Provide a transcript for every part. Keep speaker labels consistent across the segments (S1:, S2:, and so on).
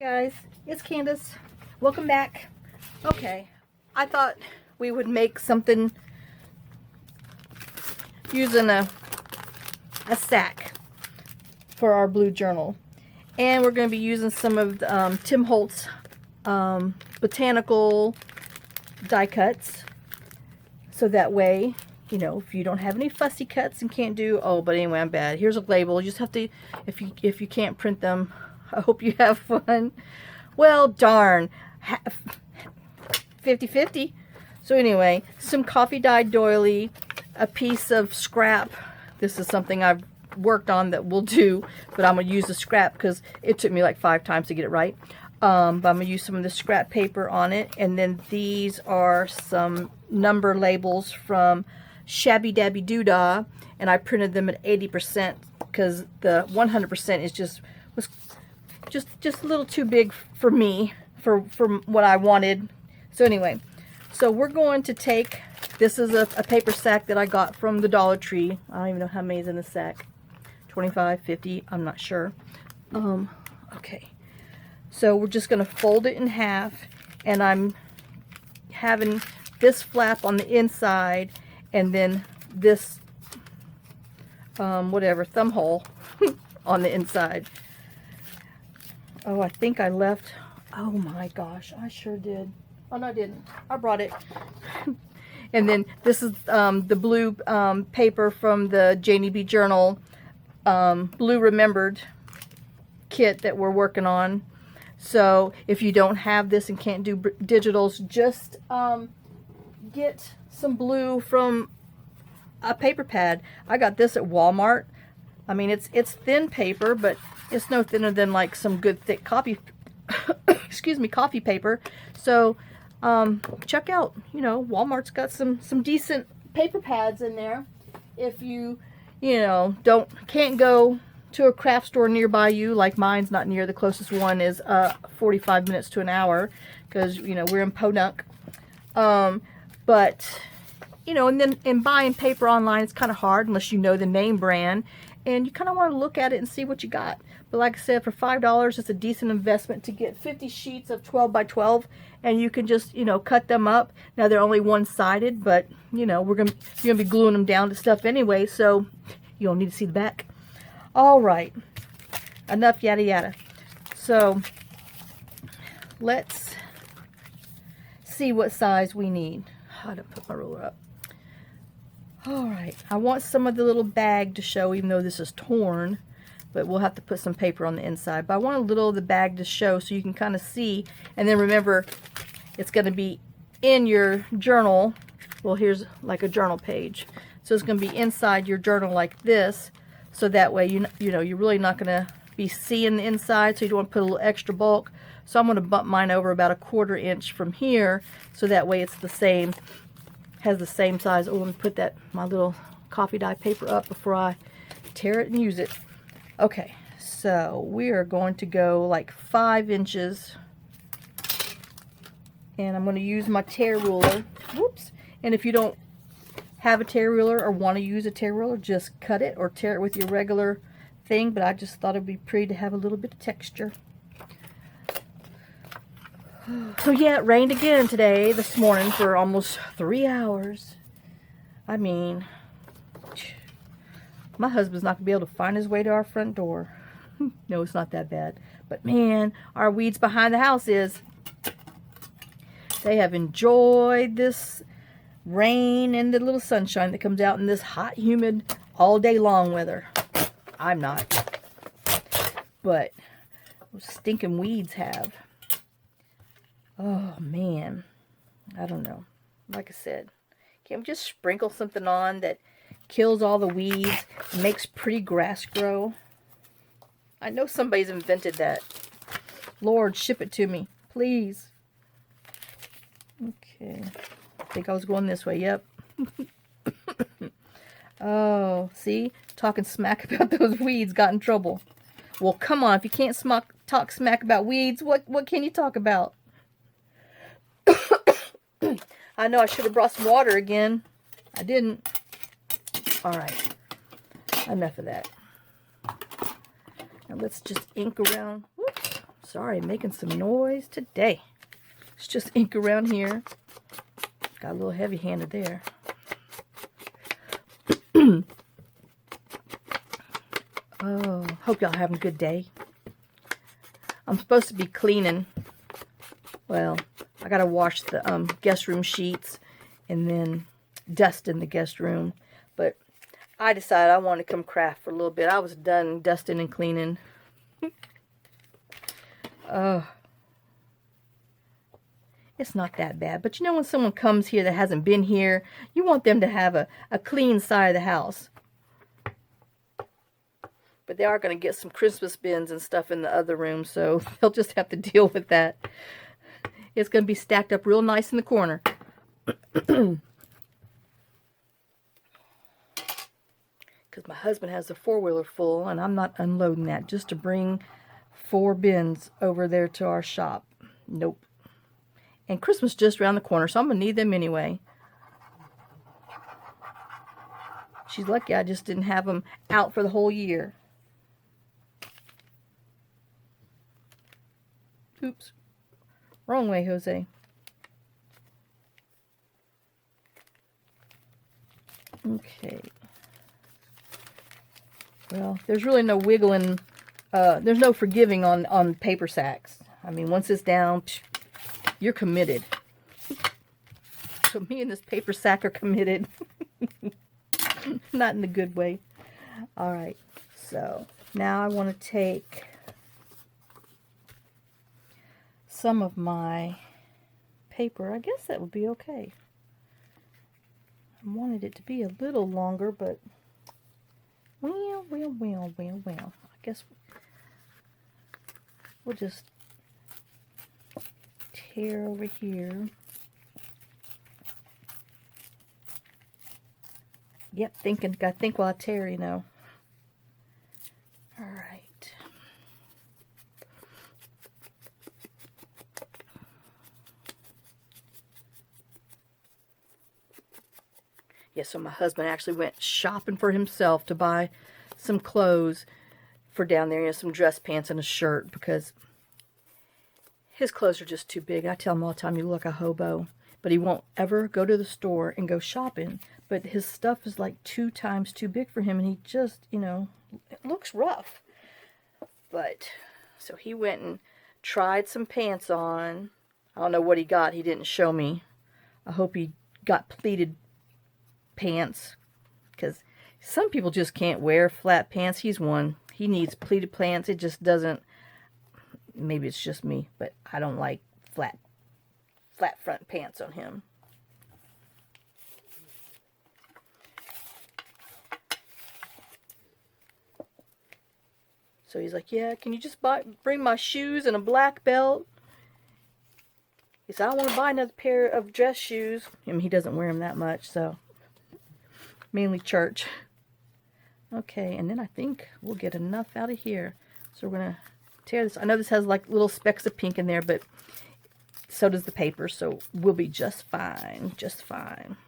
S1: Guys, it's Candace. Welcome back. Okay, I thought we would make something using a sack for our blue journal, and we're going to be using some of the, Tim Holtz botanical die cuts, so that way, you know, if you don't have any fussy cuts and can't do, but anyway, I'm bad. Here's a label. You just have to, if you can't print them, I hope you have fun. Well, darn. 50-50. So anyway, some coffee dyed doily, a piece of scrap. This is something I've worked on that we'll do, but I'm going to use the scrap because it took me like 5 times to get it right. But I'm going to use some of the scrap paper on it. And then these are some number labels from Shabby Dabby Doodah, and I printed them at 80% because the 100% is just a little too big for me, for what I wanted. So anyway, so we're going to take, this is a paper sack that I got from the Dollar Tree. I don't even know how many is in the sack. 25, 50, I'm not sure. Okay. So we're just going to fold it in half, and I'm having this flap on the inside, and then this, whatever, thumb hole on the inside. Oh, I think I left, oh my gosh, I sure did. Oh, no, I didn't. I brought it. And then this is the blue paper from the Janie B Journal Blue Remembered kit that we're working on. So if you don't have this and can't do digitals, just get some blue from a paper pad. I got this at Walmart. I mean, it's thin paper, but it's no thinner than like some good thick copy excuse me, coffee paper. So check out, you know, Walmart's got some decent paper pads in there. If you know, can't go to a craft store nearby you, like mine's not near, the closest one is 45 minutes to an hour, because, you know, we're in Podunk. But you know, and then in buying paper online, it's kind of hard unless you know the name brand, and you kind of want to look at it and see what you got. But like I said, for $5, it's a decent investment to get 50 sheets of 12 by 12, and you can just, you know, cut them up. Now they're only one-sided, but you know, you're gonna be gluing them down to stuff anyway, so you don't need to see the back. All right, enough yada yada. So let's see what size we need. How to put my ruler up. All right, I want some of the little bag to show, even though this is torn, but we'll have to put some paper on the inside. But I want a little of the bag to show so you can kind of see. And then remember, it's going to be in your journal. Well, here's like a journal page. So it's going to be inside your journal like this. So that way, you know, you're really not going to be seeing the inside. So you don't want to put a little extra bulk. So I'm going to bump mine over about 1/4 inch from here. So that way it's the same, has the same size. Oh, let me put my little coffee dye paper up before I tear it and use it. Okay, so we are going to go like 5 inches, and I'm going to use my tear ruler. Whoops! And if you don't have a tear ruler or want to use a tear ruler, just cut it or tear it with your regular thing. But I just thought it'd be pretty to have a little bit of texture. So yeah, it rained again this morning for almost 3 hours. I mean, my husband's not going to be able to find his way to our front door. No, it's not that bad. But man, our weeds behind the house they have enjoyed this rain and the little sunshine that comes out in this hot, humid, all day long weather. I'm not. But those stinking weeds have. Oh man, I don't know. Like I said, can't we just sprinkle something on that kills all the weeds, makes pretty grass grow? I know somebody's invented that. Lord, ship it to me, please. Okay, I think I was going this way. Yep. Oh, see, talking smack about those weeds got in trouble. Well, come on, if you can't talk smack about weeds, what can you talk about? I know I should have brought some water again. I didn't. All right. Enough of that. Now let's just ink around. Whoops. Sorry, making some noise today. It's just ink around here. Got a little heavy-handed there. Oh, hope y'all having a good day. I'm supposed to be cleaning. Well, I gotta wash the guest room sheets and then dust in the guest room. But I decided I want to come craft for a little bit. I was done dusting and cleaning. It's not that bad. But you know when someone comes here that hasn't been here, you want them to have a clean side of the house. But they are going to get some Christmas bins and stuff in the other room, so they'll just have to deal with that. It's going to be stacked up real nice in the corner. Because my husband has a four-wheeler full, and I'm not unloading that just to bring 4 bins over there to our shop. Nope. And Christmas just around the corner, so I'm going to need them anyway. She's lucky I just didn't have them out for the whole year. Oops. Wrong way, Jose. Okay. Well, there's really no wiggling. There's no forgiving on paper sacks. I mean, once it's down, you're committed. So me and this paper sack are committed. Not in the good way. All right. So now I want to take some of my paper. I guess that would be okay. I wanted it to be a little longer, but well. I guess we'll just tear over here. Yep, gotta think while I tear, you know. All right. Yeah, so my husband actually went shopping for himself to buy some clothes for down there, you know, some dress pants and a shirt, because his clothes are just too big. I tell him all the time, you look like a hobo. But he won't ever go to the store and go shopping. But his stuff is like 2 times too big for him, and he just, you know, it looks rough. But, so he went and tried some pants on. I don't know what he got. He didn't show me. I hope he got pleated pants, because some people just can't wear flat pants. He's one. He needs pleated pants. It just doesn't, maybe it's just me, but I don't like flat front pants on him. So he's like, yeah, can you just bring my shoes and a black belt? He said, I don't want to buy another pair of dress shoes. I mean, he doesn't wear them that much, so mainly church. Okay, and then I think we'll get enough out of here. So we're going to tear this. I know this has like little specks of pink in there, but so does the paper, so we'll be just fine, just fine.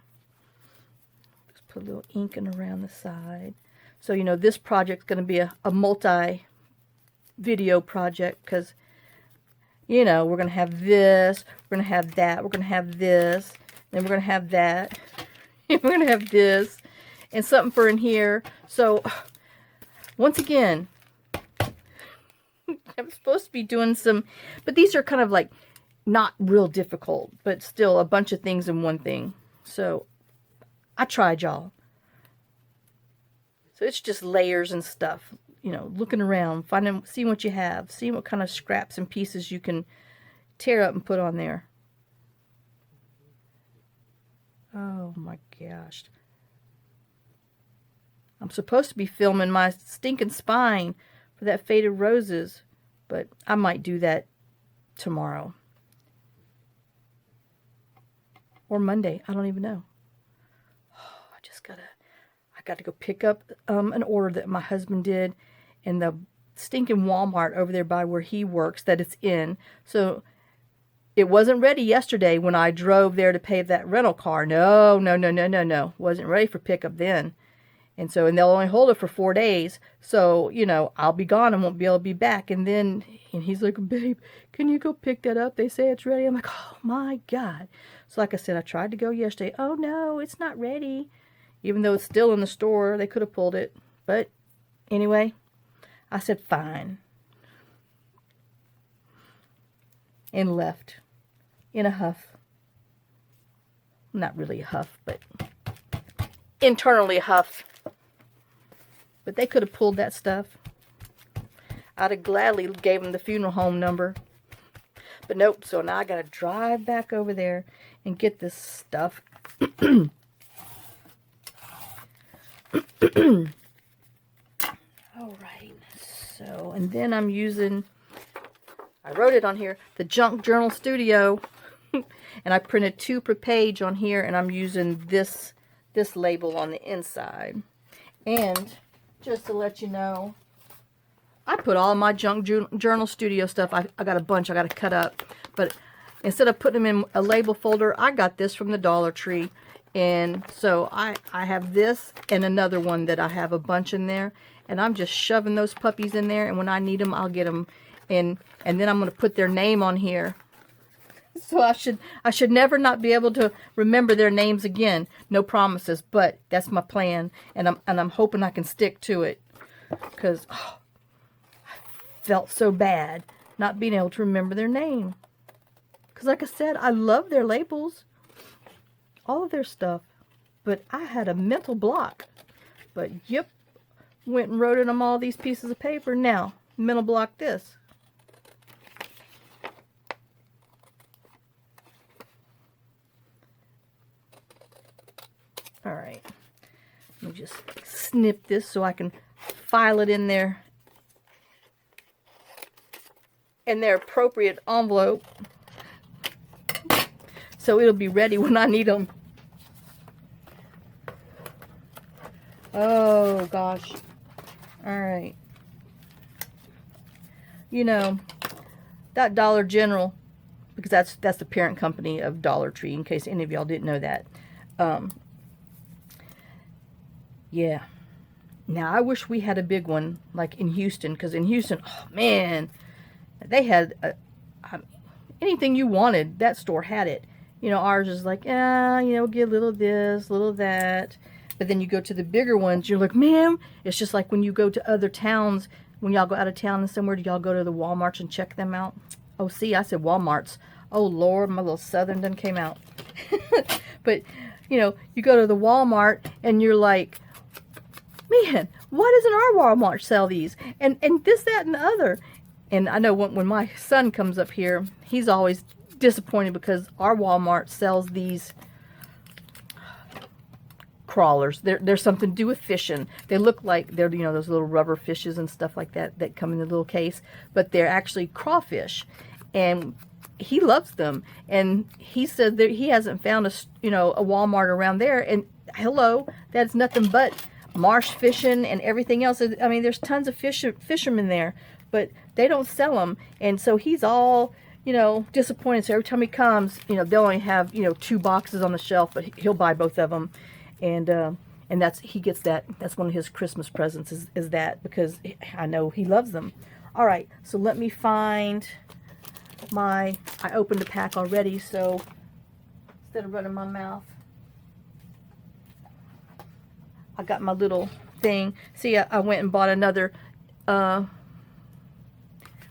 S1: Just put a little inking around the side. So, you know, this project's going to be a multi-video project, because, you know, we're going to have this, we're going to have that, we're going to have this, then we're going to have that, and we're going to have this, and something for in here. So, once again, I'm supposed to be doing some, but these are kind of like not real difficult, but still a bunch of things in one thing. So I tried, y'all. So it's just layers and stuff, you know, looking around, seeing what you have, seeing what kind of scraps and pieces you can tear up and put on there. Oh my gosh. I'm supposed to be filming my stinking spine for that Faded Roses, but I might do that tomorrow. Or Monday. I don't even know. Oh, I got to go pick up an order that my husband did in the stinking Walmart over there by where he works that it's in. So it wasn't ready yesterday when I drove there to pay that rental car. No. Wasn't ready for pickup then. And so, and they'll only hold it for 4 days. So, you know, I'll be gone and won't be able to be back. And then, and he's like, babe, can you go pick that up? They say it's ready. I'm like, oh my God. So like I said, I tried to go yesterday. Oh no, it's not ready. Even though it's still in the store, they could have pulled it. But anyway, I said, fine. And left in a huff. Not really a huff, but internally a huff. But they could have pulled that stuff. I'd have gladly gave them the funeral home number. But nope, so now I got to drive back over there and get this stuff. Alright, so, and then I'm using, I wrote it on here, the Junk Journal Studio. And I printed 2 per page on here, and I'm using this label on the inside. And just to let you know, I put all my Junk Journal Studio stuff, I got a bunch I got to cut up. But instead of putting them in a label folder, I got this from the Dollar Tree. And so I have this and another one that I have a bunch in there. And I'm just shoving those puppies in there. And when I need them, I'll get them. And then I'm going to put their name on here. So I should never not be able to remember their names again. No promises, but that's my plan. And I'm hoping I can stick to it. Because I felt so bad not being able to remember their name. Because like I said, I love their labels. All of their stuff. But I had a mental block. But yep, went and wrote it on all these pieces of paper. Now, mental block this. Alright, let me just snip this so I can file it in there in their appropriate envelope so it'll be ready when I need them. Oh gosh. Alright. You know, that Dollar General, because that's the parent company of Dollar Tree, in case any of y'all didn't know that. Yeah. Now, I wish we had a big one, like in Houston, because in Houston, oh man, they had anything you wanted, that store had it. You know, ours is like, you know, get a little of this, a little of that. But then you go to the bigger ones, you're like, ma'am, it's just like when you go to other towns, when y'all go out of town and somewhere, do y'all go to the Walmarts and check them out? Oh, see, I said Walmarts. Oh, Lord, my little Southern done came out. But, you know, you go to the Walmart and you're like, man, why doesn't our Walmart sell these? And this, that, and the other. And I know when my son comes up here, he's always disappointed because our Walmart sells these crawlers. There's something to do with fishing. They look like they're, you know, those little rubber fishes and stuff like that that come in the little case, but they're actually crawfish. And he loves them. And he said that he hasn't found a Walmart around there. And hello, that's nothing but marsh fishing and everything else. I mean, there's tons of fishermen there, but they don't sell them. And so he's all, you know, disappointed. So every time he comes, you know, they'll only have, you know, 2 boxes on the shelf, but he'll buy both of them. And he gets that. That's one of his Christmas presents is that, because I know he loves them. All right, so let me find I opened the pack already, so instead of running my mouth, I got my little thing. See, I went and bought another,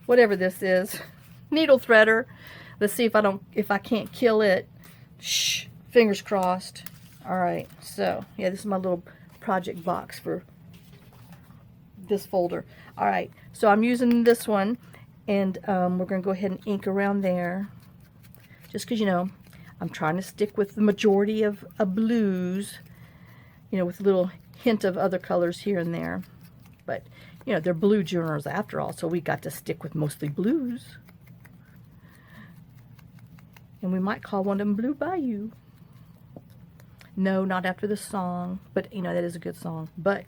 S1: whatever this is, needle threader. Let's see if I can't kill it. Shh, fingers crossed. All right, so yeah, this is my little project box for this folder. All right, so I'm using this one, and we're gonna go ahead and ink around there, just because, you know, I'm trying to stick with the majority of blues, you know, with a little hint of other colors here and there. But, you know, they're blue journals after all, so we got to stick with mostly blues. And we might call one of them Blue Bayou. No, not after the song, but, you know, that is a good song. But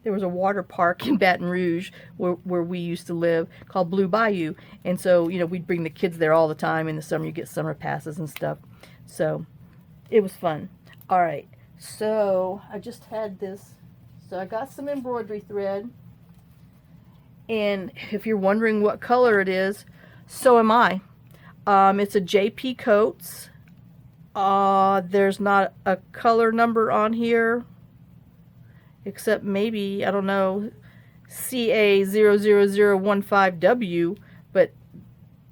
S1: there was a water park in Baton Rouge where we used to live called Blue Bayou. And so, you know, we'd bring the kids there all the time. In the summer, you get summer passes and stuff. So it was fun. All right. So I just had this So I got some embroidery thread. And if you're wondering what color it is, so am I. It's a JP Coats. There's not a color number on here, except maybe, I don't know, CA00015W, but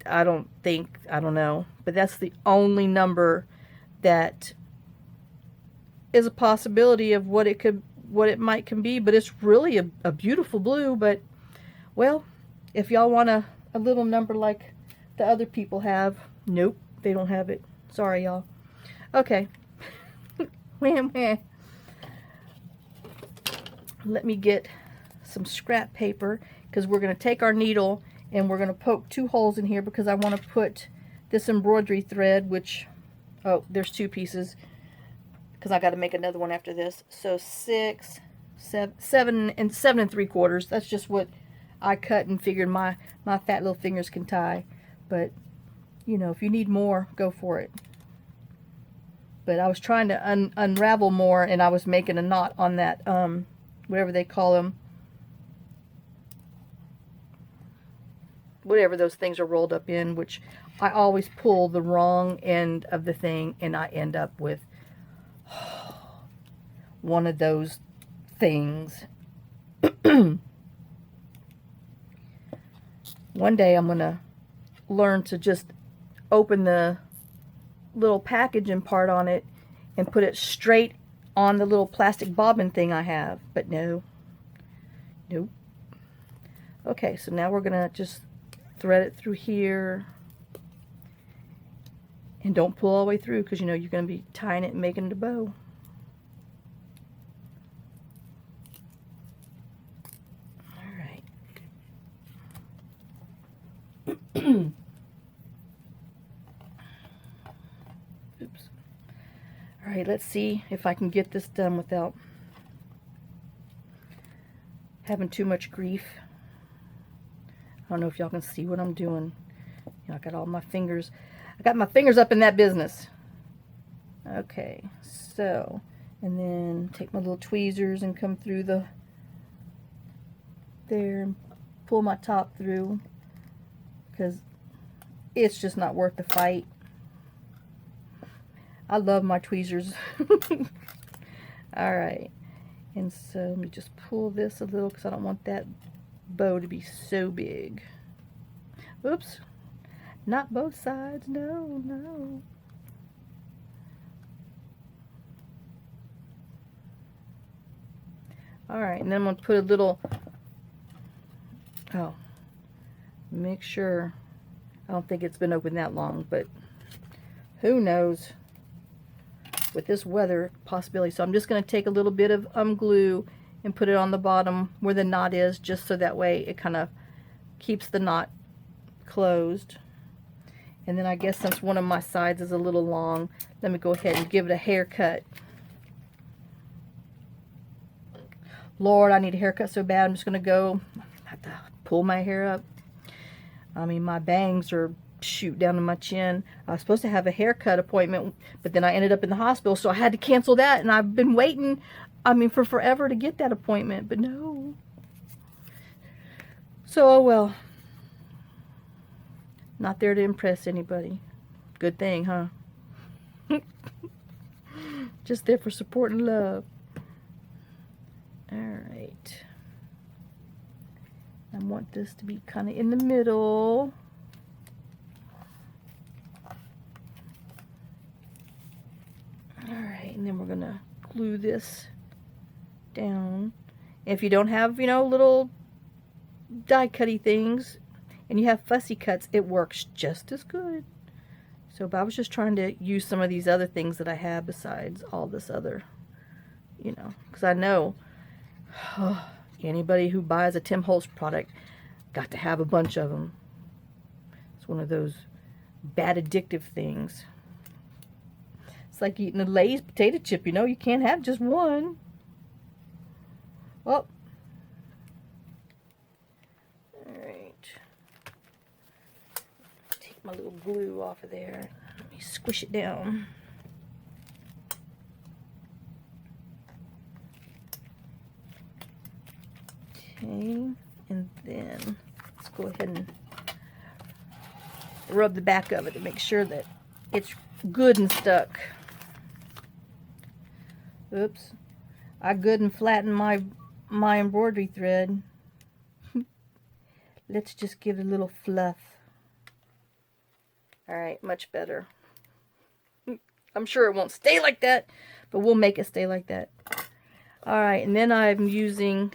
S1: I don't know. But that's the only number that is a possibility of what it might can be. But it's really a beautiful blue. But well, if y'all want a little number like the other people have, nope, they don't have it. Sorry, y'all. Okay. Wham, wham. Let me get some scrap paper, because we're going to take our needle and we're going to poke 2 holes in here, because I want to put this embroidery thread, which, oh, there's 2 pieces, because I got to make another one after this. So 7 and 3/4. That's just what I cut and figured my fat little fingers can tie. But you know, if you need more, go for it. But I was trying to unravel more, and I was making a knot on that whatever they call them, whatever those things are rolled up in, which I always pull the wrong end of the thing, and I end up with one of those things. One day I'm gonna learn to just open the little packaging part on it and put it straight on the little plastic bobbin thing I have, but no. Nope. Okay, so now we're gonna just thread it through here, and don't pull all the way through, because you know you're gonna be tying it and making it a bow. Oops. Alright, let's see if I can get this done without having too much grief. I don't know if y'all can see what I'm doing. You know, I got all my fingers. I got my fingers up in that business. Okay, so, and then take my little tweezers and come through there and pull my top through, because it's just not worth the fight. I love my tweezers. Alright, and so let me just pull this a little, because I don't want that bow to be so big. Oops, not both sides, no, no. Alright, and then I'm going to put a little, oh, make sure, I don't think it's been open that long, but who knows with this weather possibility. So I'm just going to take a little bit of glue and put it on the bottom where the knot is, just so that way it kind of keeps the knot closed. And then I guess since one of my sides is a little long, let me go ahead and give it a haircut. Lord, I need a haircut so bad. I'm just going to go, I have to pull my hair up. I mean, my bangs are shoot down to my chin. I was supposed to have a haircut appointment, but then I ended up in the hospital, so I had to cancel that, and I've been waiting, I mean, for forever to get that appointment, but no. So, oh well. Not there to impress anybody. Good thing, huh? Just there for support and love. Alright. I want this to be kind of in the middle. Alright, and then we're going to glue this down. If you don't have, you know, little die cutty things, and you have fussy cuts, it works just as good. So, but I was just trying to use some of these other things that I have besides all this other, you know, because I know anybody who buys a Tim Holtz product got to have a bunch of them. It's one of those bad addictive things. It's like eating a Lay's potato chip, you know, you can't have just one. Well, alright. Take my little glue off of there. Let me squish it down. Okay, and then let's go ahead and rub the back of it to make sure that it's good and stuck. Oops, I good and flattened my embroidery thread. Let's just give it a little fluff. Alright, much better. I'm sure it won't stay like that, but we'll make it stay like that. Alright, and then I'm using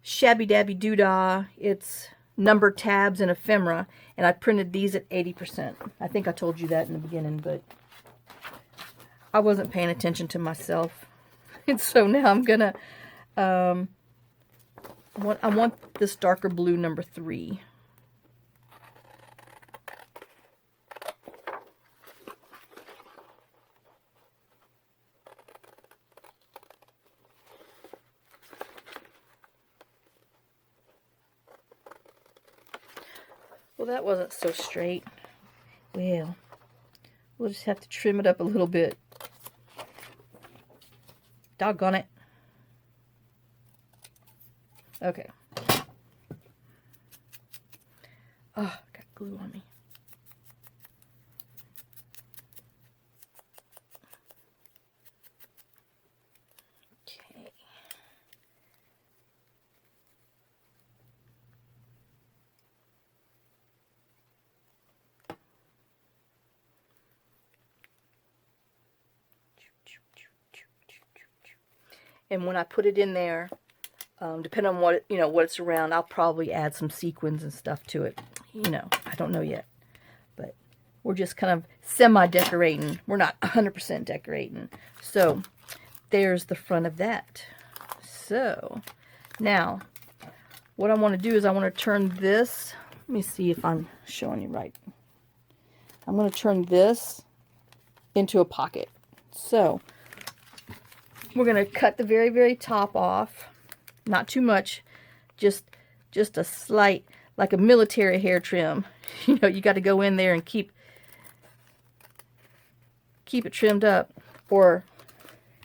S1: Shabby Dabby Doodah. It's number tabs and ephemera, and I printed these at 80%. I think I told you that in the beginning, but I wasn't paying attention to myself. And so now I'm gonna I want this darker blue number 3. Well, that wasn't so straight. Well, we'll just have to trim it up a little bit. Doggone it. Okay. Oh, got glue on me. Okay. And when I put it in there, depending on what what it's around, I'll probably add some sequins and stuff to it. I don't know yet, but we're just kind of semi-decorating. We're not 100% decorating. So there's the front of that. So now what I want to do is I want to turn this. Let me see if I'm showing you right. I'm going to turn this into a pocket. So we're going to cut the very, very top off. Not too much. Just a slight, like a military hair trim. You got to go in there and keep it trimmed up. Or,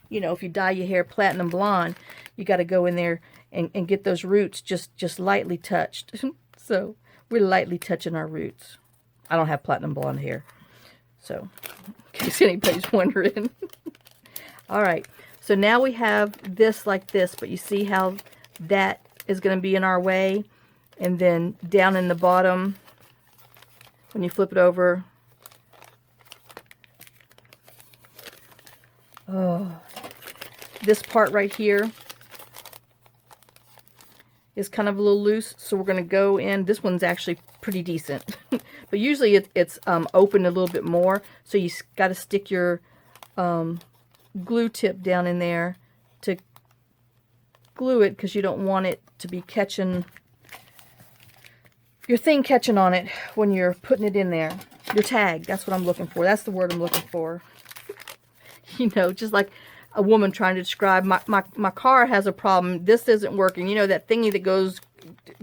S1: if you dye your hair platinum blonde, you got to go in there and get those roots just lightly touched. So we're lightly touching our roots. I don't have platinum blonde hair. So, in case anybody's wondering. All right. So now we have this like this, but you see how that is going to be in our way? And then down in the bottom, when you flip it over, this part right here is kind of a little loose, so we're going to go in. This one's actually pretty decent, but usually it's open a little bit more, so you got to stick your glue tip down in there to glue it, because you don't want it to be catching your thing catching on it when you're putting it in there. Your tag, that's what I'm looking for. That's the word I'm looking for. Just like a woman trying to describe my car has a problem. This isn't working. That thingy that goes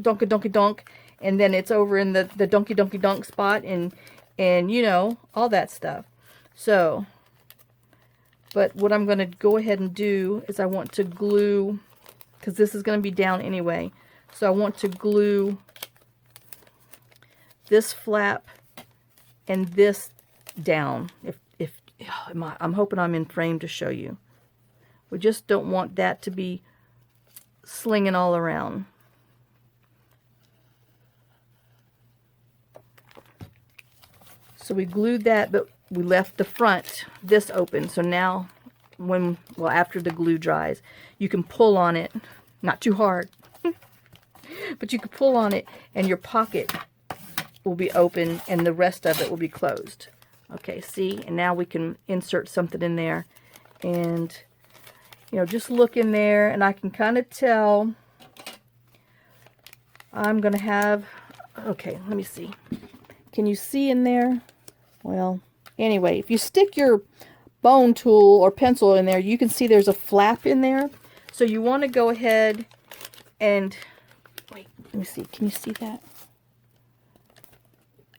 S1: donkey donkey donk, and then it's over in the donkey donkey donk spot, and all that stuff. So, but what I'm going to go ahead and do is I want to glue, because this is going to be down anyway. So I want to glue this flap and this down. I'm hoping I'm in frame to show you. We just don't want that to be slinging all around. So we glued that, but we left the front, this open. So now, after the glue dries, you can pull on it, not too hard, but you can pull on it and your pocket will be open and the rest of it will be closed. Okay, see? And now we can insert something in there. And, just look in there, and I can kind of tell I'm going to have, okay, let me see. Can you see in there? Well, anyway, if you stick your bone tool or pencil in there, you can see there's a flap in there. So you want to go ahead and, wait, let me see. Can you see that?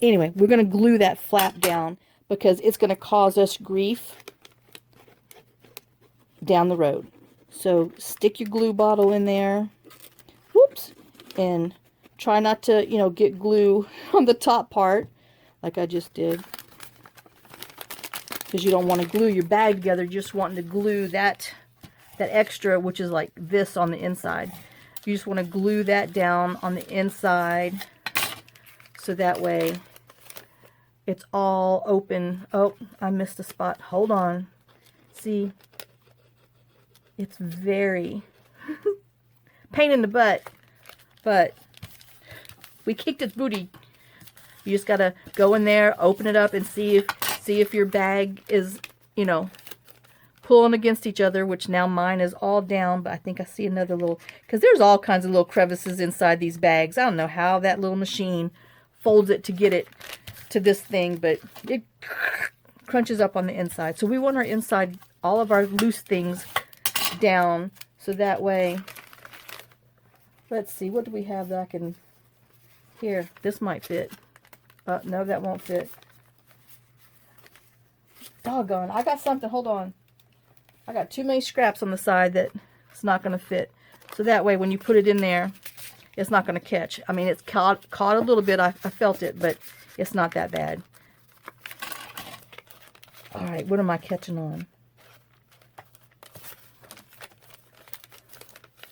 S1: Anyway, we're going to glue that flap down, because it's going to cause us grief down the road. So stick your glue bottle in there. Whoop. And try not to, you know, get glue on the top part like I just did. Because you don't want to glue your bag together. You're just wanting to glue that extra, which is like this on the inside. You just want to glue that down on the inside. So that way it's all open. Oh, I missed a spot. Hold on. See? It's very pain in the butt. But we kicked its booty. You just gotta go in there, open it up, and see if your bag is, you know, pulling against each other, which now mine is all down, but I think I see another little, because there's all kinds of little crevices inside these bags. I don't know how that little machine folds it to get it to this thing, but it crunches up on the inside. So we want our inside, all of our loose things down, so that way, let's see, what do we have that I can, here, this might fit. No, that won't fit. Doggone, I got something, hold on. I got too many scraps on the side that it's not going to fit. So that way when you put it in there, it's not going to catch. I mean, it's caught a little bit. I felt it, but it's not that bad. Alright, what am I catching on?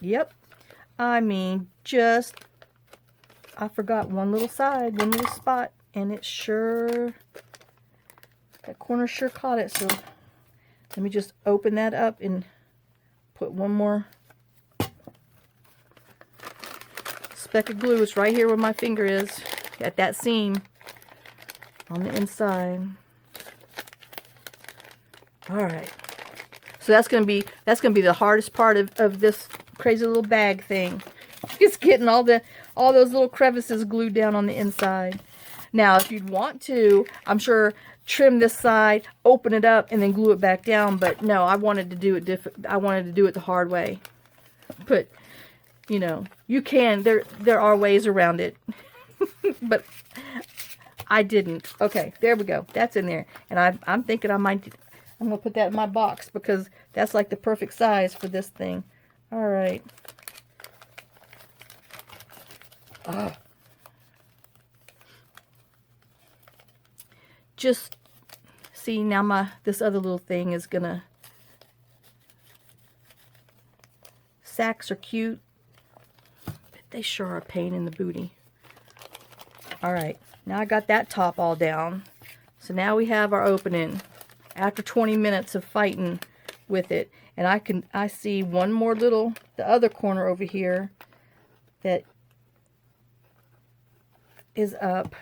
S1: Yep. I mean, just, I forgot one little side, one little spot, and it sure, that corner sure caught it. So let me just open that up and put one more speck of glue. It's right here where my finger is, at that seam on the inside. Alright. So that's gonna be the hardest part of this crazy little bag thing. It's getting all those little crevices glued down on the inside. Now if you'd want to, I'm sure, trim this side, open it up, and then glue it back down. But no, I wanted to do it I wanted to do it the hard way. But you know, you can. There are ways around it. But I didn't. Okay, there we go. That's in there. And I'm thinking I'm gonna put that in my box because that's like the perfect size for this thing. All right. Just see now this other little thing is gonna, sacks are cute, but they sure are a pain in the booty. Alright, now I got that top all down. So now we have our opening after 20 minutes of fighting with it. And I see one more little, the other corner over here that is up.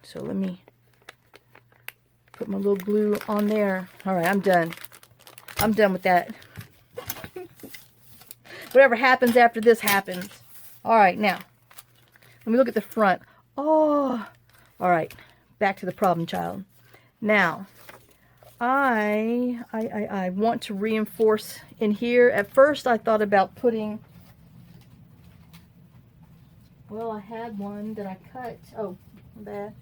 S1: So let me put my little glue on there. Alright, I'm done. I'm done with that. Whatever happens after this happens. Alright, now, let me look at the front. Oh, alright, back to the problem child. Now, I want to reinforce in here. At first, I thought about putting, well, I had one that I cut. Oh, bad.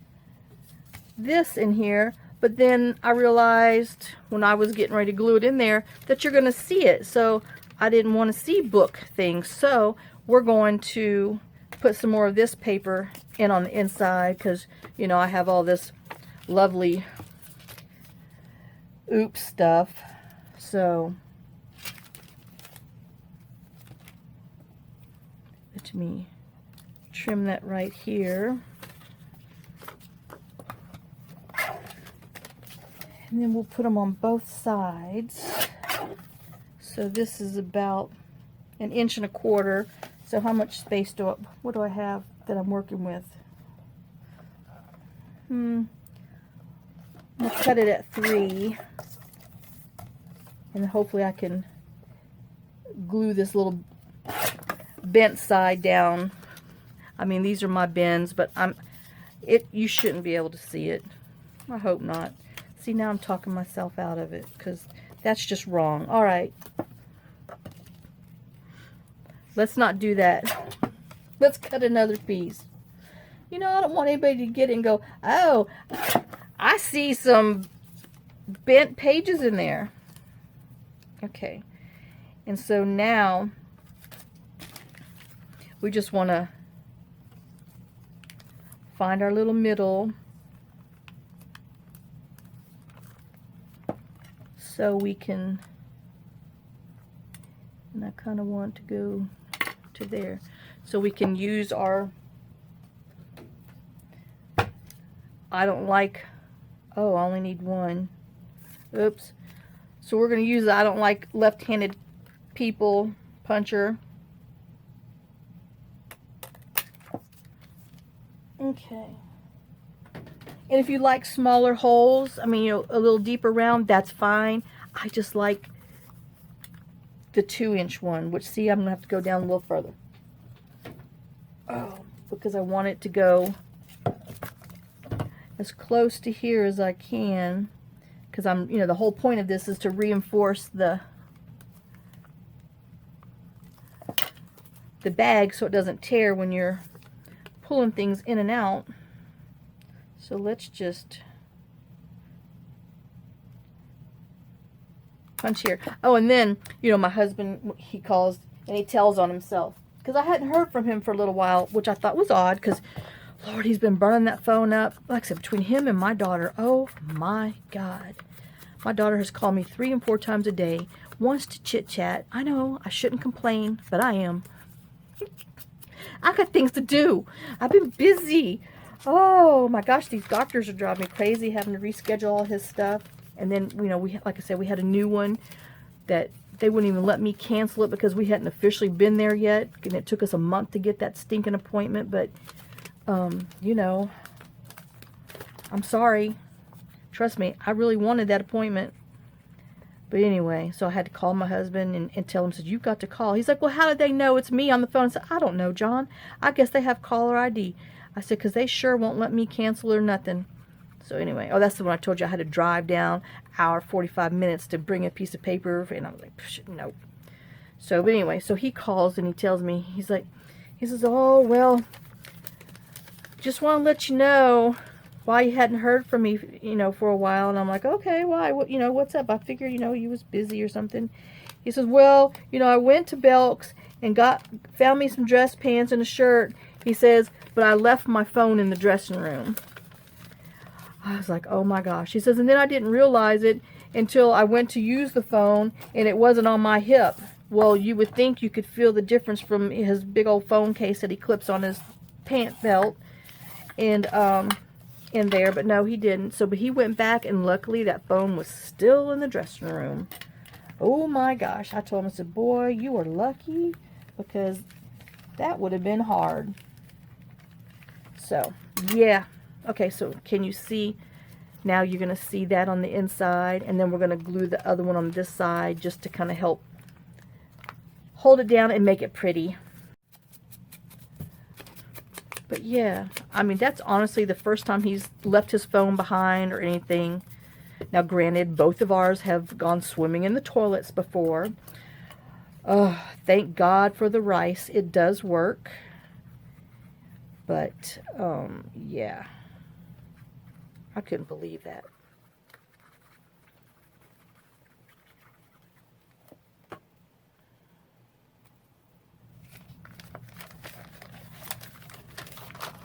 S1: This in here, but then I realized when I was getting ready to glue it in there that you're going to see it. So I didn't want to see book things. So we're going to put some more of this paper in on the inside because, you know, I have all this lovely oops stuff. So let me trim that right here. And then we'll put them on both sides. So this is about 1.25 inches. So how much space what do I have that I'm working with? I'm gonna cut it at 3. And hopefully I can glue this little bent side down. I mean, these are my bends, but you shouldn't be able to see it. I hope not. See, now I'm talking myself out of it because that's just wrong. All right. Let's not do that. Let's cut another piece. You know, I don't want anybody to get it and go, oh, I see some bent pages in there. Okay. And so now We just want to find our little middle so we can, and I kind of want to go to there, so we can use our, I don't like, oh, I only need one. Oops. So we're going to use the I don't like left-handed people puncher. Okay. And if you like smaller holes, I mean, you know, a little deeper round, that's fine. I just like the 2-inch one, which, see, I'm going to have to go down a little further. Oh, because I want it to go as close to here as I can, because I'm, you know, the whole point of this is to reinforce the bag so it doesn't tear when you're pulling things in and out. So let's just punch here. Oh, and then, you know, my husband, he calls and he tells on himself, because I hadn't heard from him for a little while, which I thought was odd, because Lord, he's been burning that phone up. Like I said, between him and my daughter, oh my God. My daughter has called me 3 and 4 times a day, wants to chit chat. I know, I shouldn't complain, but I am. I got things to do. I've been busy. Oh my gosh, these doctors are driving me crazy, having to reschedule all his stuff. And then, you know, we, like I said, we had a new one that they wouldn't even let me cancel it because we hadn't officially been there yet. And it took us a month to get that stinking appointment. But, you know, I'm sorry. Trust me, I really wanted that appointment. But anyway, so I had to call my husband and tell him, said, you've got to call. He's like, well, how did they know it's me on the phone? I said, I don't know, John. I guess they have caller ID. I said, because they sure won't let me cancel or nothing. So anyway, oh, that's the one I told you I had to drive down hour, 45 minutes to bring a piece of paper. And I was like, no. So, but anyway, so he calls and he tells me, he says, oh, well, just want to let you know why you hadn't heard from me, you know, for a while. And I'm like, okay, why? What, you know, what's up? I figured, you know, you was busy or something. He says, well, you know, I went to Belk's and found me some dress pants and a shirt. He says, but I left my phone in the dressing room. I was like, oh my gosh. He says, and then I didn't realize it until I went to use the phone and it wasn't on my hip. Well, you would think you could feel the difference from his big old phone case that he clips on his pant belt and in there, but no, he didn't. So, but he went back and luckily that phone was still in the dressing room. Oh my gosh. I told him, I said, boy, you are lucky, because that would have been hard. So, yeah. Okay, so can you see? Now you're going to see that on the inside, and then we're going to glue the other one on this side just to kind of help hold it down and make it pretty. But yeah, I mean, that's honestly the first time he's left his phone behind or anything. Now, granted, both of ours have gone swimming in the toilets before. Thank God for the rice. It does work. But, yeah. I couldn't believe that.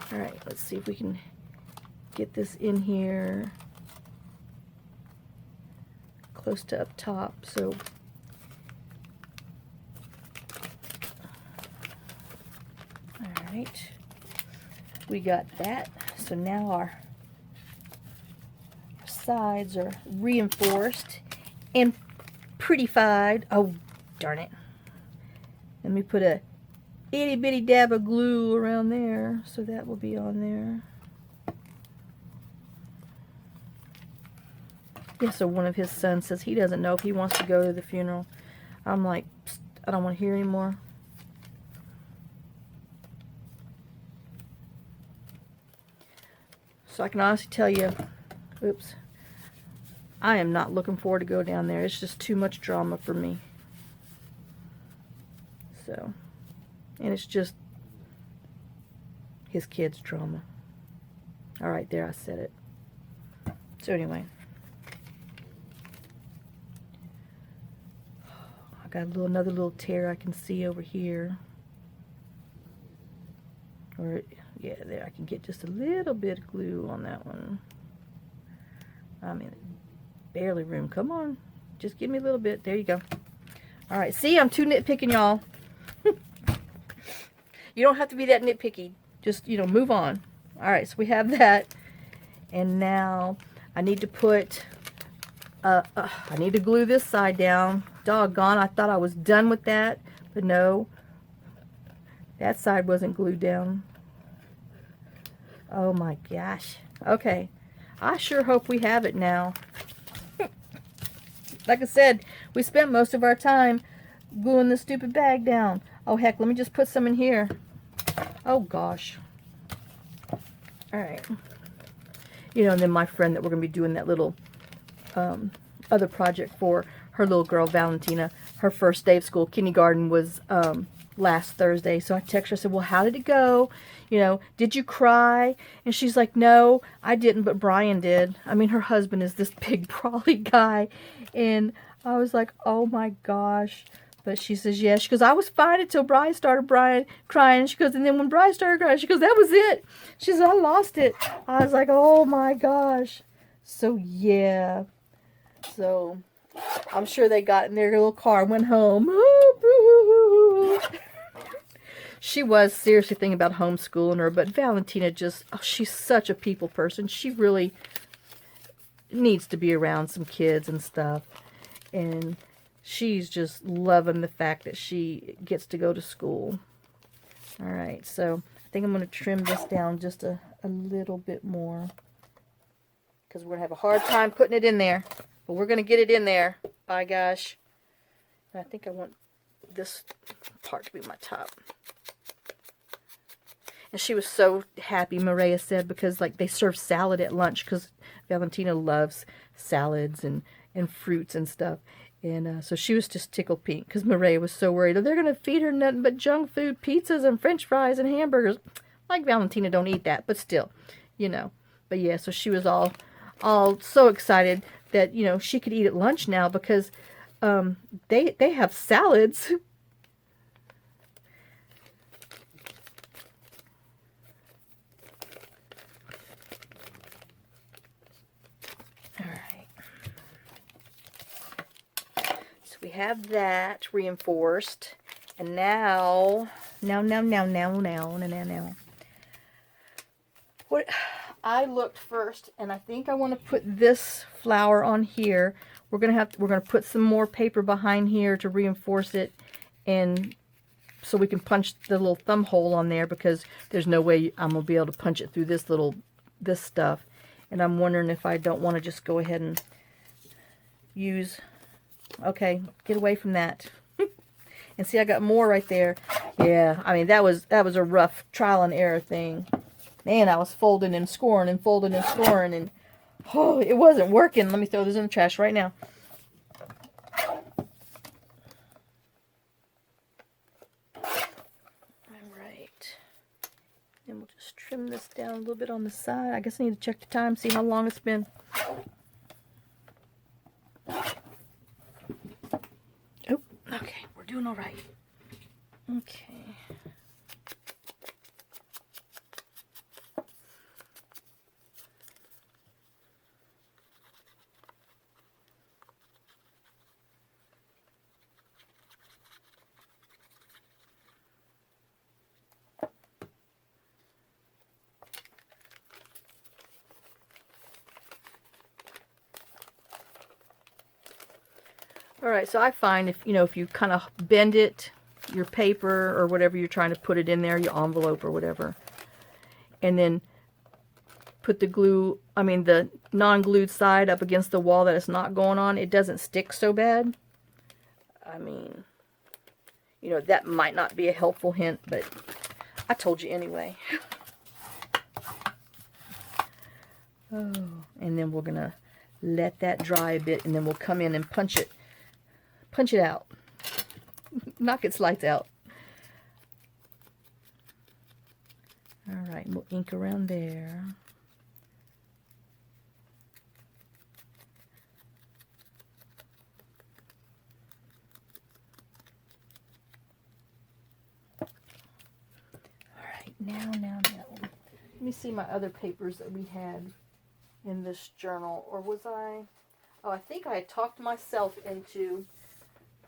S1: All right, let's see if we can get this in here close to up top. So, all right, we got that. So now our sides are reinforced and prettified. Oh, darn it. Let me put a itty bitty dab of glue around there, so that will be on there. Yeah, so one of his sons says he doesn't know if he wants to go to the funeral. I'm like, psst, I don't want to hear anymore. So I can honestly tell you, oops, I am not looking forward to go down there. It's just too much drama for me. So, and it's just his kids' drama. All right, there, I said it. So anyway, I got another little tear I can see over here. Or, yeah, there, I can get just a little bit of glue on that one. I mean, barely room. Come on. Just give me a little bit. There you go. All right. See, I'm too nitpicking, y'all. You don't have to be that nitpicky. Just, you know, move on. All right. So we have that. And now I need to put, I need to glue this side down. Doggone. I thought I was done with that. But no. That side wasn't glued down. Oh my gosh. Okay. I sure hope we have it now. Like I said, we spent most of our time gluing the stupid bag down. Oh heck, let me just put some in here. Oh gosh. Alright. You know, and then my friend that we're going to be doing that little other project for, her little girl Valentina, her first day of school, kindergarten, was last Thursday. So I texted her, I said, well, how did it go? You know, did you cry? And she's like, no, I didn't, but Brian did. I mean, her husband is this big brawly guy. And I was like, oh my gosh. But she says, yes. She goes, I was fine until Brian started crying. She goes, and then when Brian started crying, she goes, that was it. She says, I lost it. I was like, oh my gosh. So yeah. So I'm sure they got in their little car and went home. She was seriously thinking about homeschooling her, but Valentina just, oh, she's such a people person. She really needs to be around some kids and stuff. And she's just loving the fact that she gets to go to school. All right, so I think I'm going to trim this down just a little bit more, because we're going to have a hard time putting it in there. But we're going to get it in there. By gosh. And I think I want this part to be my top. And she was so happy, Maria said, because like they serve salad at lunch, because Valentina loves salads and fruits and stuff. And so she was just tickled pink, because Maria was so worried. Oh, they're going to feed her nothing but junk food, pizzas and french fries and hamburgers. Like Valentina don't eat that, but still, you know. But yeah, so she was all so excited that, you know, she could eat at lunch now, because they have salads. We have that reinforced, and now, what I looked first, and I think I want to put this flower on here. We're gonna put some more paper behind here to reinforce it, and so we can punch the little thumb hole on there, because there's no way I'm gonna be able to punch it through this stuff. And I'm wondering if I don't want to just go ahead and use. Okay, get away from that. And see, I got more right there. Yeah, I mean, that was a rough trial and error thing. Man, I was folding and scoring and folding and scoring, and oh, it wasn't working. Let me throw this in the trash right now. Alright. And we'll just trim this down a little bit on the side. I guess I need to check the time, see how long it's been. Okay, we're doing all right. Okay. All right, so I find if you kind of bend it, your paper or whatever you're trying to put it in there, your envelope or whatever, and then put the non-glued side up against the wall that it's not going on, it doesn't stick so bad. I mean, that might not be a helpful hint, but I told you anyway. Oh, and then we're going to let that dry a bit, and then we'll come in and punch it out. Knock its lights out. All right, we'll ink around there. All right, Now. Let me see my other papers that we had in this journal. Or was I? Oh, I think I had talked myself into,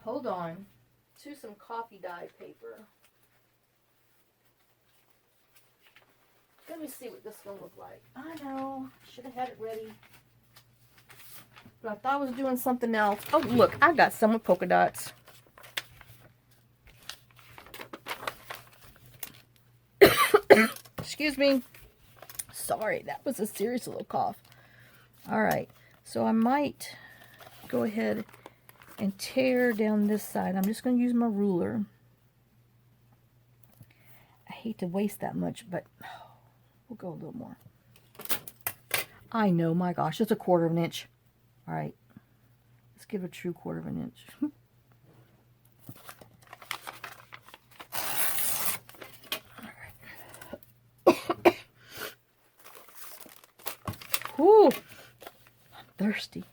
S1: hold on, to some coffee dye paper. Let me see what this one looked like. I know, should have had it ready. But I thought I was doing something else. Oh, look, I got some with polka dots. Excuse me. Sorry, that was a serious little cough. All right, so I might go ahead and tear down this side. I'm just going to use my ruler. I hate to waste that much, but we'll go a little more. I know, my gosh, it's a 1/4 of an inch. All right, let's give it a true 1/4 of an inch. Ooh, I'm thirsty.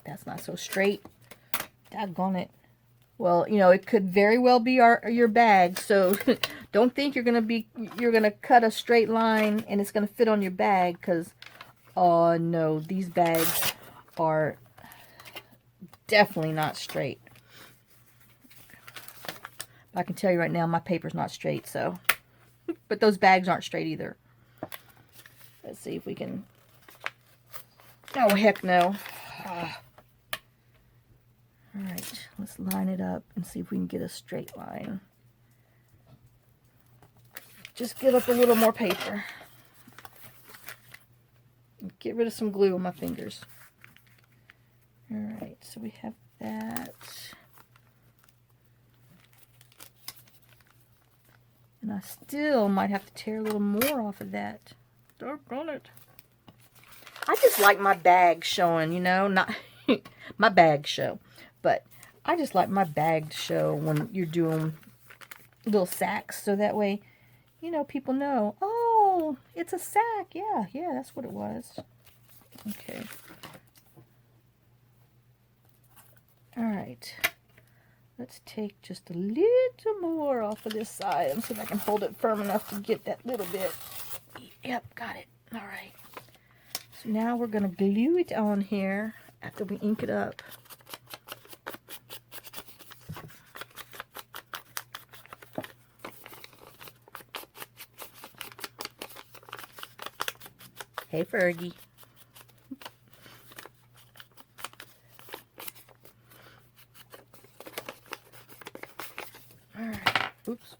S1: That's not so straight. Daggone it. Well, you know, it could very well be your bag, so don't think you're gonna cut a straight line and it's gonna fit on your bag, because oh no, these bags are definitely not straight. I can tell you right now, my paper's not straight, so. But those bags aren't straight either. Let's see if we can. Oh, heck no. Alright, let's line it up and see if we can get a straight line. Just get up a little more paper. Get rid of some glue on my fingers. Alright, so we have that. And I still might have to tear a little more off of that. Doggone it. I just like my bag showing, you know, not my bag show. But I just like my bag to show when you're doing little sacks. So that way, you know, people know, oh, it's a sack. Yeah, that's what it was. Okay. All right. Let's take just a little more off of this side and see if I can hold it firm enough to get that little bit. Yep, got it. All right. So now we're going to glue it on here after we ink it up. Hey, Fergie. Oops.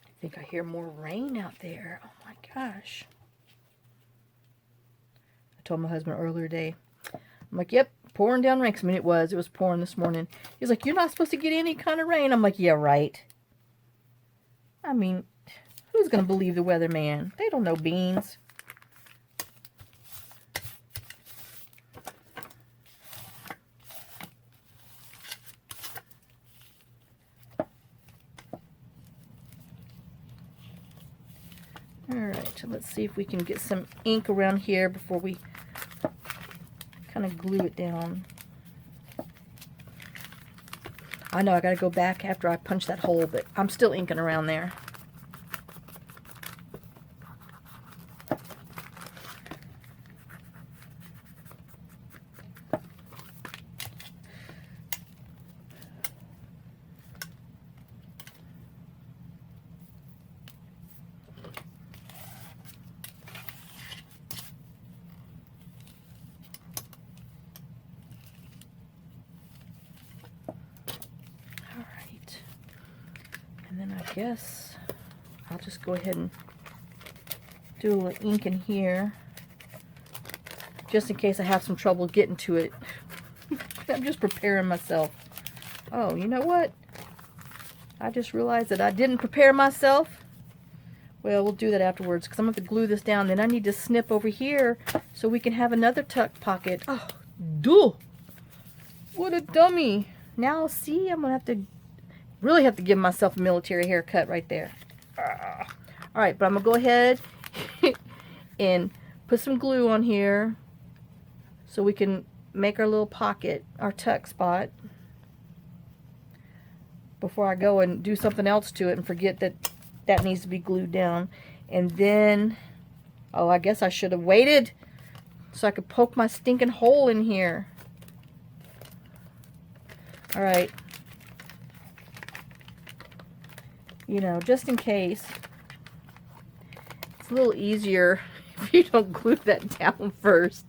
S1: I think I hear more rain out there. Oh my gosh. I told my husband earlier today, I'm like, yep, pouring down rain. I mean, it was pouring this morning. He's like, you're not supposed to get any kind of rain. I'm like, yeah, right. I mean, who's going to believe the weatherman? They don't know beans. Alright, so let's see if we can get some ink around here before we kind of glue it down. I know I got to go back after I punch that hole, but I'm still inking around there. And then I guess I'll just go ahead and do a little ink in here, just in case I have some trouble getting to it. I'm just preparing myself. Oh, you know what? I just realized that I didn't prepare myself. Well, we'll do that afterwards, because I'm going to glue this down. Then I need to snip over here so we can have another tuck pocket. Oh, Duh! What a dummy. Now, see, I'm going to really have to give myself a military haircut right there. Alright, but I'm going to go ahead and put some glue on here so we can make our little pocket, our tuck spot, before I go and do something else to it and forget that that needs to be glued down. And then, oh, I guess I should have waited so I could poke my stinking hole in here. Alright. You know, just in case, it's a little easier if you don't glue that down first.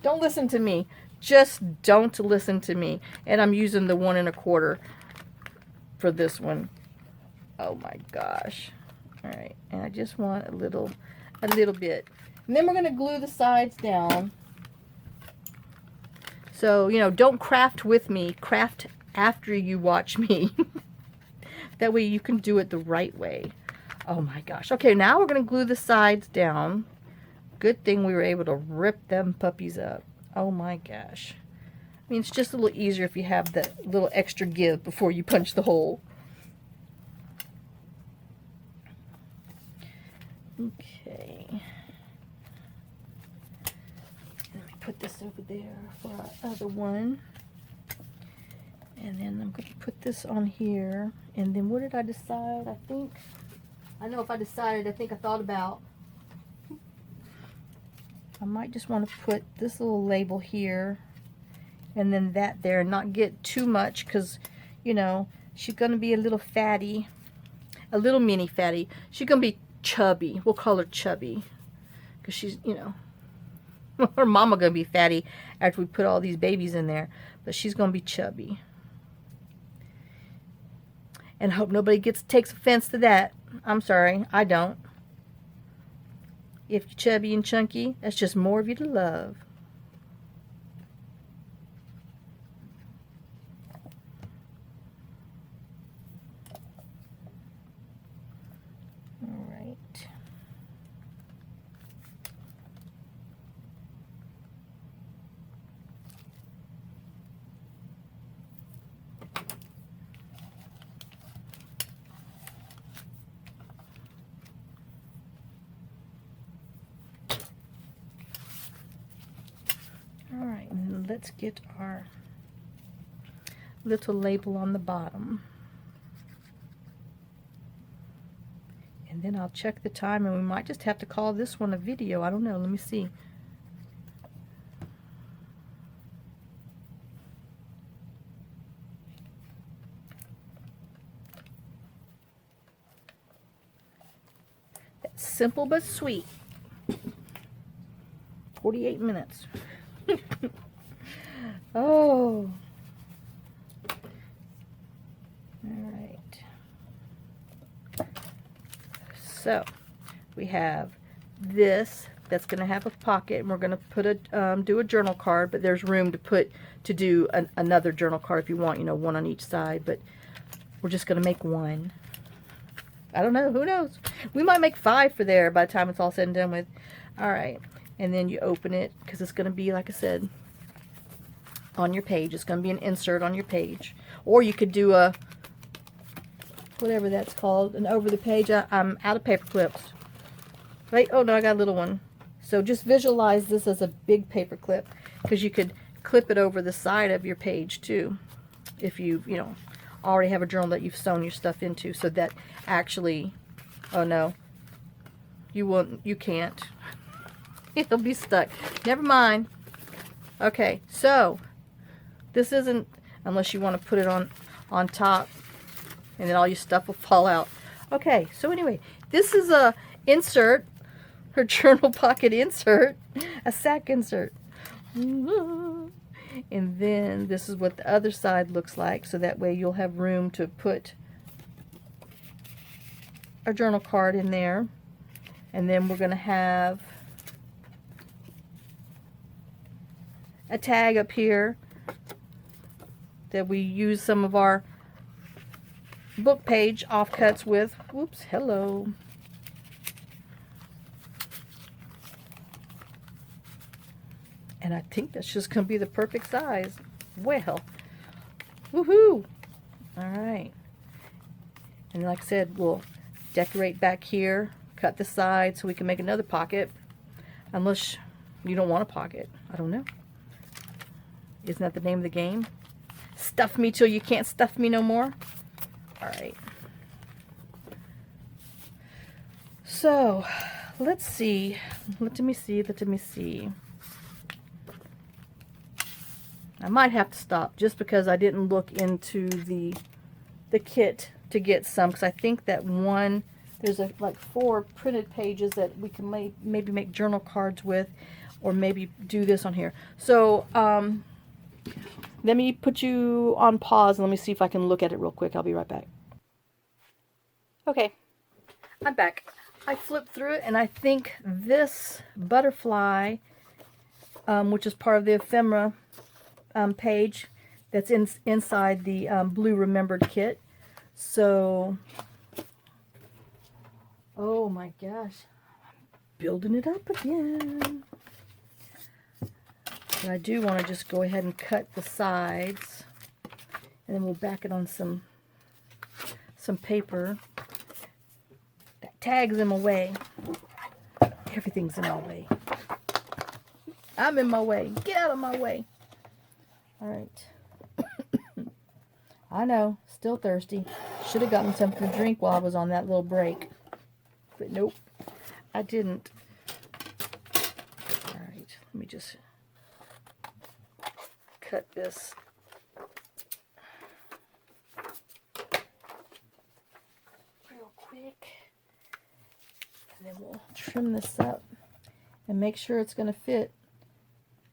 S1: Don't listen to me. Just don't listen to me. And I'm using the 1 1/4 for this one. Oh my gosh. Alright, and I just want a little bit. And then we're going to glue the sides down. So, you know, don't craft with me. Craft after you watch me. That way you can do it the right way. Oh my gosh. Okay, now we're going to glue the sides down. Good thing we were able to rip them puppies up. Oh my gosh. I mean, it's just a little easier if you have the little extra give before you punch the hole. Okay. Let me put this over there for our other one. And then I'm going to put this on here. And then what did I decide? I think I thought about, I might just want to put this little label here and then that there, and not get too much, because, you know, she's going to be a little fatty, a little mini fatty. She's going to be chubby. We'll call her chubby, because she's, you know, her mama going to be fatty after we put all these babies in there, but she's going to be chubby. And I hope nobody takes offense to that. I'm sorry, I don't. If you're chubby and chunky, that's just more of you to love. All right. Alright, and let's get our little label on the bottom. And then I'll check the time, and we might just have to call this one a video. I don't know. Let me see. That's simple but sweet. 48 minutes. Oh. Alright. So, we have this that's going to have a pocket, and we're going to put a do a journal card, but there's room to do another journal card if you want, you know, one on each side, but we're just going to make one. I don't know, who knows? We might make 5 for there by the time it's all said and done with. Alright, and then you open it, because it's going to be, like I said, on your page. It's going to be an insert on your page. Or you could do a, whatever that's called, an over the page. I'm out of paper clips. Right? Oh no, I got a little one. So just visualize this as a big paper clip, because you could clip it over the side of your page too, if you know, already have a journal that you've sewn your stuff into, so that actually, oh no, you can't. It'll be stuck. Never mind. Okay, so this isn't, unless you want to put it on top, and then all your stuff will fall out. Okay, so anyway, this is a insert, her journal pocket insert, a sack insert. And then this is what the other side looks like, so that way you'll have room to put a journal card in there. And then we're going to have a tag up here that we use some of our book page offcuts with. Whoops, hello. And I think that's just going to be the perfect size. Well, woohoo! All right. And like I said, we'll decorate back here, cut the side so we can make another pocket. Unless you don't want a pocket. I don't know. Isn't that the name of the game? Stuff me till you can't stuff me no more. All right. So, let's see. Let me see. I might have to stop just because I didn't look into the kit to get some, because I think that there's like 4 printed pages that we can maybe make journal cards with, or maybe do this on here. So let me put you on pause and let me see if I can look at it real quick. I'll be right back. Okay, I'm back. I flipped through it and I think this butterfly, which is part of the ephemera page, that's inside the Blue Remembered kit. So, oh my gosh, building it up again. But I do want to just go ahead and cut the sides, and then we'll back it on some paper that tags in my way. Everything's in my way. I'm in my way. Get out of my way. All right. I know, still thirsty. Should have gotten something to drink while I was on that little break. But nope, I didn't. All right, let me just cut this. Real quick. And then we'll trim this up and make sure it's going to fit.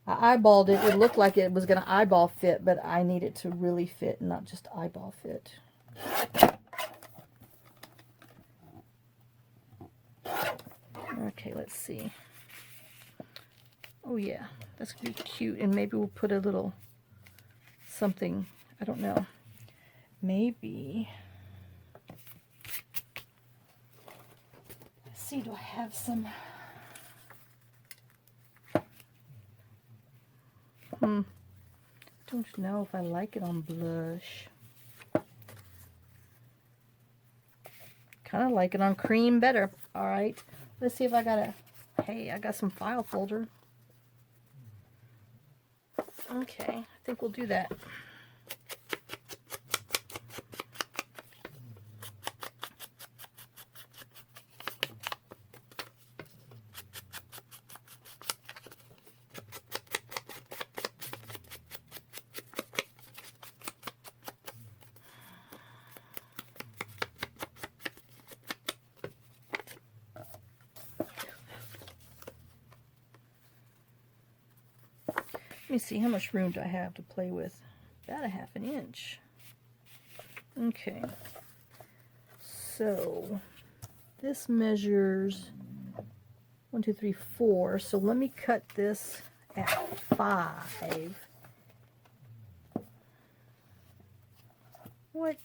S1: I eyeballed it. It looked like it was going to eyeball fit, but I need it to really fit and not just eyeball fit. Okay, let's see. Oh yeah, that's going to be cute. And maybe we'll put a little something, I don't know. Maybe. Let's see, do I have some... Don't know if I like it on blush. Kind of like it on cream better. All right, let's see if I got hey, I got some file folder. Okay, I think we'll do that. Let me see, how much room do I have to play with? About 1/2 inch. Okay. So, this measures 1, 2, 3, 4. So let me cut this at 5. What?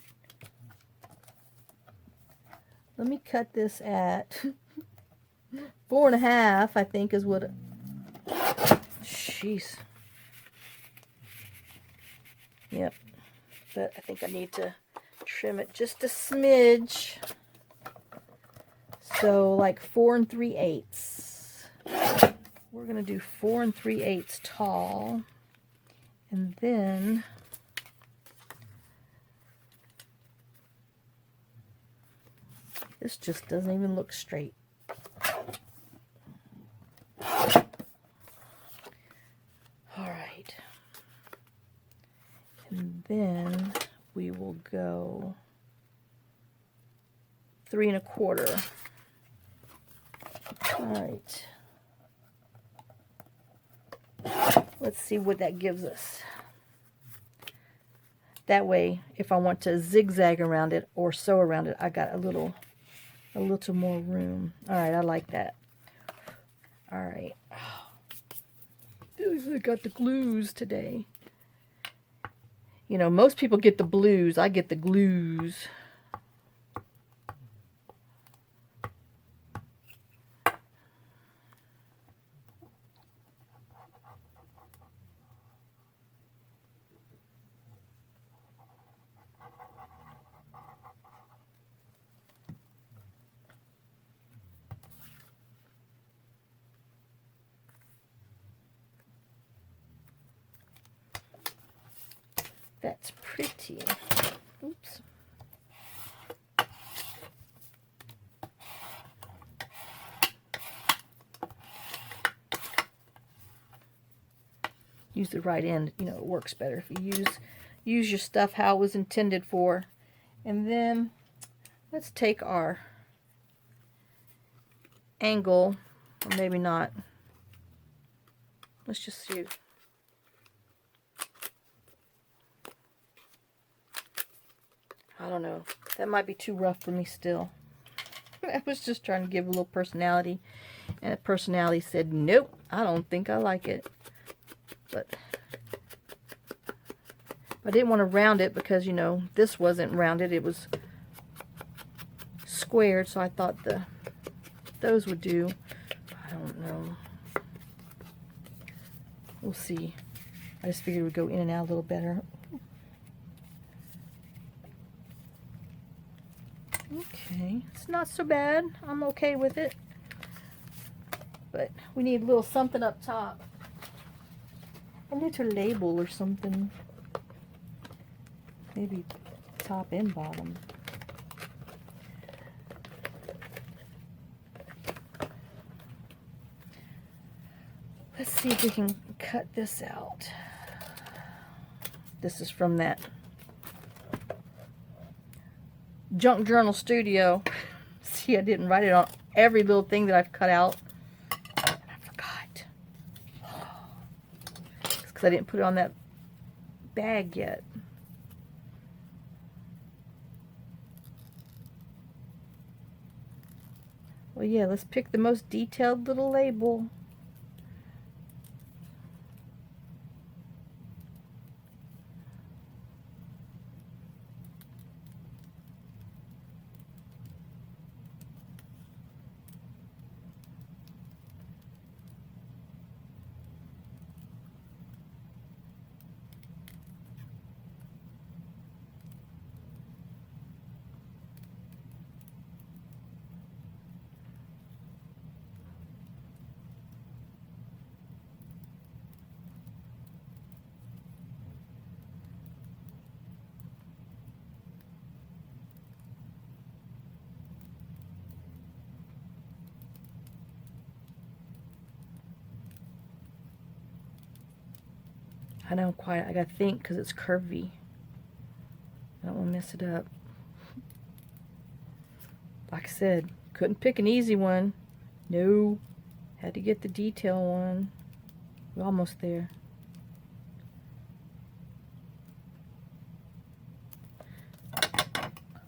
S1: Let me cut this at 4.5, I think is what... Jeez. Yep, but I think I need to trim it just a smidge. So like 4 3/8. We're going to do 4 3/8 tall. And then this just doesn't even look straight. All right. And then we will go 3 1/4. All right. Let's see what that gives us. That way, if I want to zigzag around it or sew around it, I got a little more room. All right, I like that. All right. I got the glues today. You know, most people get the blues. I get the glues. That's pretty. Oops. Use the right end, you know, it works better if you use your stuff how it was intended for. And then let's take our angle, or maybe not. Let's just see. I don't know. That might be too rough for me still. I was just trying to give a little personality, and the personality said, nope, I don't think I like it. But I didn't want to round it because, you know, this wasn't rounded. It was squared, so I thought those would do. I don't know. We'll see. I just figured it would go in and out a little better. Okay, it's not so bad. I'm okay with it. But we need a little something up top. A little label or something. Maybe top and bottom. Let's see if we can cut this out. This is from that Junk Journal Studio. See, I didn't write it on every little thing that I've cut out. And I forgot. It's because I didn't put it on that bag yet. Well, yeah, let's pick the most detailed little label. I don't quite, I gotta think because it's curvy. I don't want to mess it up. Like I said, couldn't pick an easy one. No, had to get the detail one. We're almost there.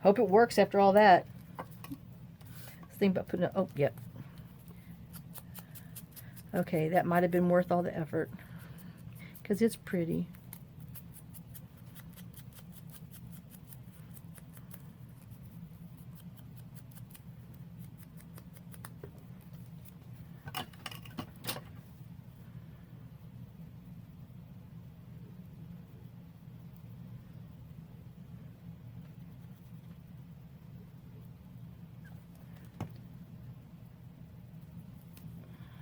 S1: Hope it works after all that. Let's think about putting it, oh, yep. Okay, that might have been worth all the effort. Because it's pretty.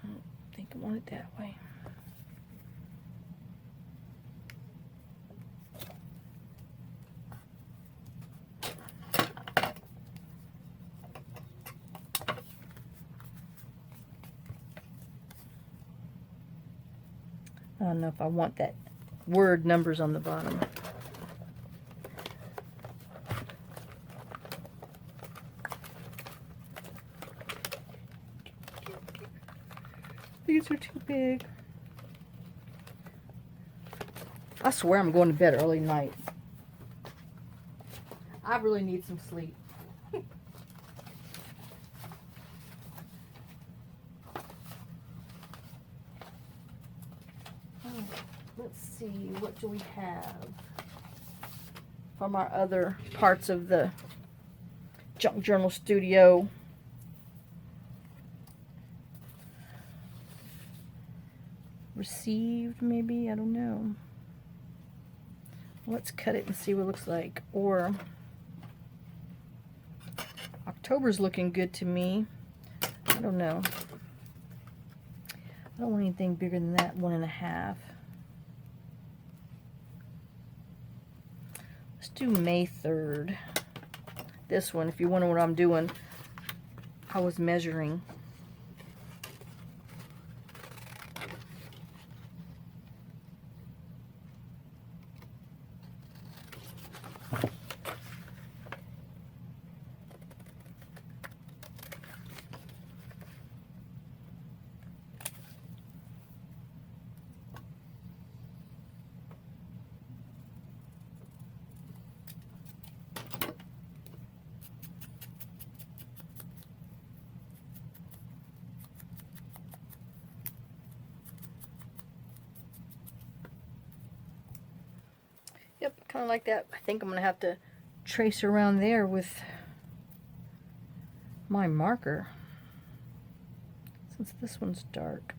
S1: I think I want it that way. I don't know if I want that word numbers on the bottom. These are too big. I swear I'm going to bed early tonight. I really need some sleep. Let's see, what do we have from our other parts of the Junk Journal Studio? Received, maybe? I don't know. Let's cut it and see what it looks like. Or October's looking good to me. I don't know. I don't want anything bigger than that 1.5. Let's do May 3rd. This one, if you wonder what I'm doing, I was measuring. Yep, kind of like that. I think I'm going to have to trace around there with my marker, since this one's dark.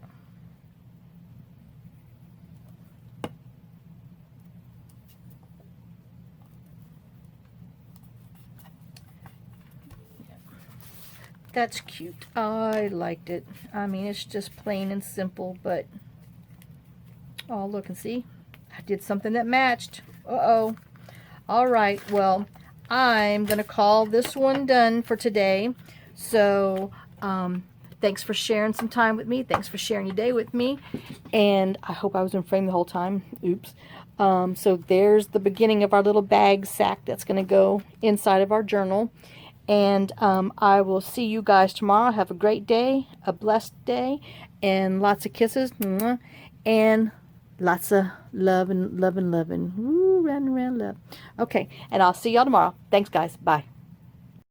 S1: That's cute. I liked it. I mean, it's just plain and simple, but oh, look and see. I did something that matched. Uh-oh. All right, well, I'm going to call this one done for today. So, thanks for sharing some time with me. Thanks for sharing your day with me. And I hope I was in frame the whole time. Oops. So there's the beginning of our little bag sack that's going to go inside of our journal. And I will see you guys tomorrow. Have a great day, a blessed day, and lots of kisses. And lots of love and love and loving. Woo, round and round love. Okay, and I'll see y'all tomorrow. Thanks, guys. Bye.